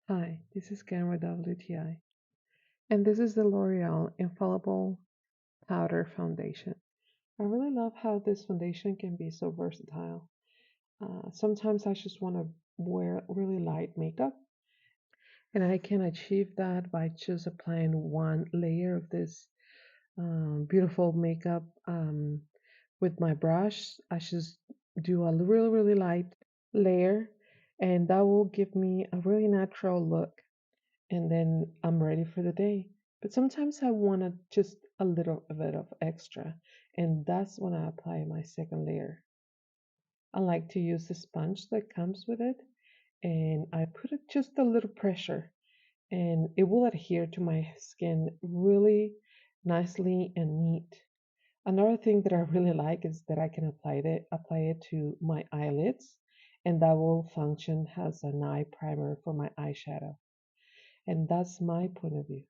Hi, this is Karen with WTI, and this is the L'Oreal Infallible Powder Foundation. I really love how this foundation can be so versatile. Sometimes I just want to wear really light makeup, and I can achieve that by just applying one layer of this beautiful makeup with my brush. I just do a really, really light layer, and that will give me a really natural look, and then I'm ready for the day. But sometimes I want just a little bit of extra, and that's when I apply my second layer. I like to use the sponge that comes with it, and I put it just a little pressure, and it will adhere to my skin really nicely and neat. Another thing that I really like is that I can apply it to my eyelids, and that will function as an eye primer for my eyeshadow. And that's my point of view.